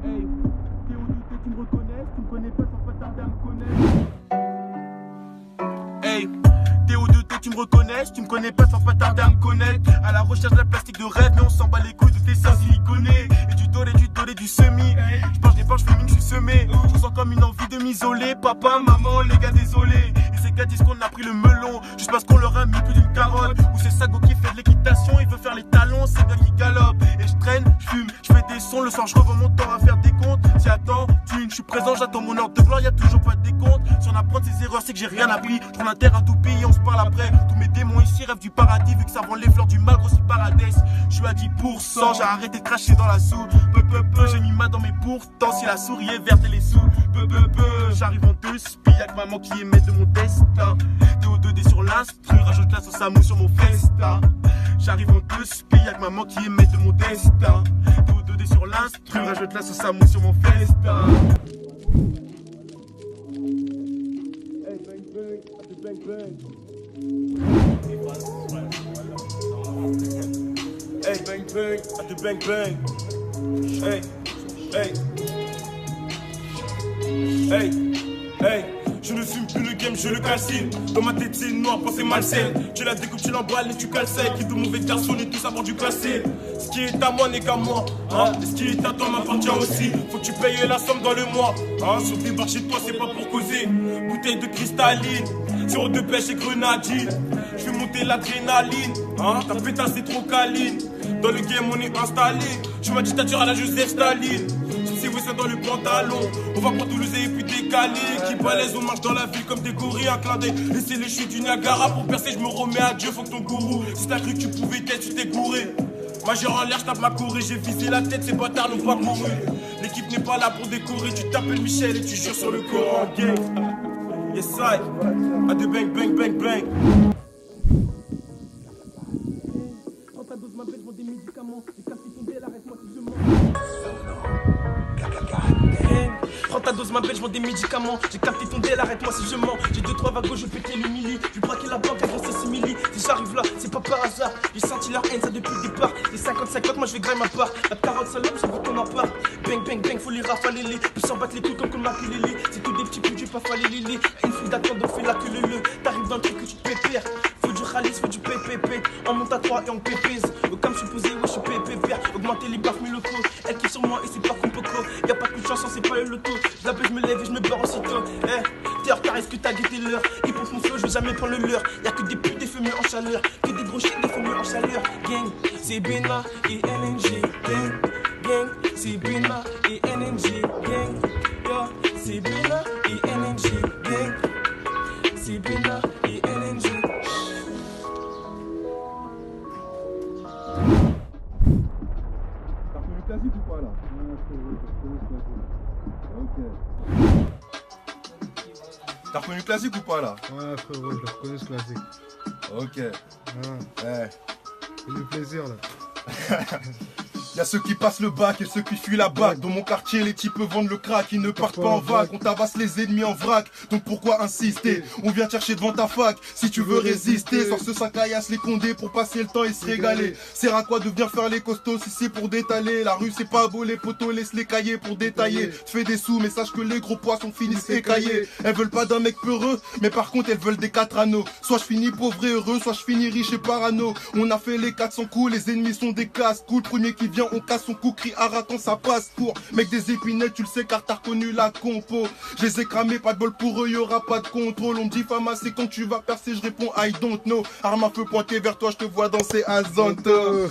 Hey, t'es où douté, tu me reconnais, tu me connais pas, sans pas tarder à me connaître. Hey, t'es où douté, tu me reconnais, tu me connais pas, sans pas tarder à me connaître. À la recherche de la plastique de rêve, mais on s'en bat les couilles de tes seins siliconés. Et du dolé, du semi. J'penche des planches féminines, j'suis semé. Je ressens comme une envie de m'isoler. Papa, maman, les gars, désolé. Et ces gars disent qu'on a pris le melon, juste parce qu'on leur a mis plus d'une carotte. Ou c'est Sago qui fait de l'équitation, il veut faire les talons, c'est gars qui galopent. Et je traîne, je fume, je fais des sons, le soir je revends mon temps à faire des comptes. Si attends, thune, je suis présent, j'attends mon heure de gloire, y'a toujours pas de décompte. Si on apprend de ses erreurs, c'est que j'ai rien appris. Je prends la terre, un tout pays, on se parle après. Tous mes démons ici rêvent du paradis, vu que ça vend les fleurs du mal, grossi paradis. Je suis à 10%, j'ai arrêté de cracher dans la soupe. J'ai mis ma dans mes pourtant, si la souris est verte, elle est sous. J'arrive en deux spi, y'a que maman qui est maître de mon destin. T'es au 2D sur l'instru, rajoute la sauce à mou sur mon festin. J'arrive en deux spi, y'a que maman qui est maître de mon destin. T'es au 2D sur l'instru, rajoute la sauce à mou sur mon festin. Hey bang bang, I do bang bang. Hey bang bang, I do bang bang. Hey, hey, hey, hey. Je ne fume plus le game, je le calcine. Dans ma tête c'est noir, pensée malsaine. Tu la découpes, tu l'emballes et tu cales sec. Qui de mauvais garçons et tous à bord du passé. Ce qui est à moi n'est qu'à moi, hein. Et ce qui est à toi m'appartient aussi. Faut que tu payes la somme dans le mois, hein. Sur tes bars chez toi c'est pas pour causer. Bouteille de cristalline, sirop de pêche et grenadine. Je fais monter l'adrénaline, hein. Ta pétasse c'est trop câline. Dans le game on est installé. Je ma dictature à la Joseph Staline. Si oui c'est dans le pantalon. On va pour Toulouse et puis décaler. Qui balèze, on marche dans la ville comme des gorilles. Un clin d'œil, laissez les chutes du Niagara. Pour percer je me remets à Dieu, faut que ton gourou. Si t'as cru que tu pouvais t'être, tu t'es gouré. Majeur en l'air, je tape ma Corée. J'ai visé la tête, ces bâtards n'ont pas couru. L'équipe n'est pas là pour décorer. Tu t'appelles Michel et tu jures sur le Coran. Gang, yes I, à de bang bang bang bang. Prends ta dose, ma bête, je vends des médicaments. J'ai capté ton dé, arrête-moi si je mens. Prends ta dose, ma belle, je vends des médicaments. J'ai capté ton dél, arrête-moi si je mens. J'ai 2-3 vagos, je pétais le milli. J'ai braqué la banque avec ces simili. Si j'arrive là, c'est pas par hasard. J'ai senti leur haine, ça depuis le départ. Les 50-50, moi je vais grailler ma part. La carotte salope, je veux qu'on en parle. Bang, bang, bang, faut les rafaler les. Puis s'en battre les couilles comme qu'on m'a les. C'est tous des petits coups, j'ai pas fallu les. Une file d'attente, donc fais la queue le. T'arrives dans le truc que tu te pépères. Faut du ralice, faut du PPP. On monte à 3 et on pépise. Comme je suis posé, ouais, je suis PPP. Augmenter les baffes, mais le taux. Elle qui sur moi et c'est pas qu'on peut co. Y'a pas de coup de chance, c'est pas le loto. Je l'appelle, je me lève et je me barre aussitôt. T'es en retard, est-ce que t'as guetté l'heure? Ils pensent mon flow, je vais jamais prendre le leur. Y'a que des putes, des fumées en chaleur. Que des gros chiens, des fumées en chaleur. Gang, c'est Bena et LNG. Gang, gang, c'est Bena et LNG. Gang, yo, c'est Bena et LNG. Gang, c'est Bena et LNG. T'as reconnu le classique ou pas là? Ok. T'as reconnu le classique ou pas là? Ouais frérot, je reconnais ce classique. Ok. Ouais. C'est du plaisir là. Y'a ceux qui passent le bac et ceux qui fuient la bac. Dans mon quartier, les types vendent le crack, ils ne partent pas en vague. On tabasse les ennemis en vrac, donc pourquoi insister? On vient te chercher devant ta fac, si tu veux résister. Sors ce 5 caillasse les condés pour passer le temps et se régaler. Sert à quoi de venir faire les costauds si c'est pour détaler? La rue c'est pas beau, les poteaux laisse les cahiers pour détailler. Tu fais des sous, mais sache que les gros poissons finissent écaillés. Elles veulent pas d'un mec peureux, mais par contre elles veulent des 4 anneaux. Soit je finis pauvre et heureux, soit je finis riche et parano. On a fait les 400 coups, les ennemis sont des casse-coups. Le premier qui vient on casse son cou, crie ara quand ça passe pour mec des épinettes, tu le sais car t'as reconnu la compo. Je les ai cramés, pas de bol pour eux, y'aura pas de contrôle. On me dit femme c'est quand tu vas percer, je réponds I don't know. Arme à feu pointé vers toi, je te vois danser à Zanto.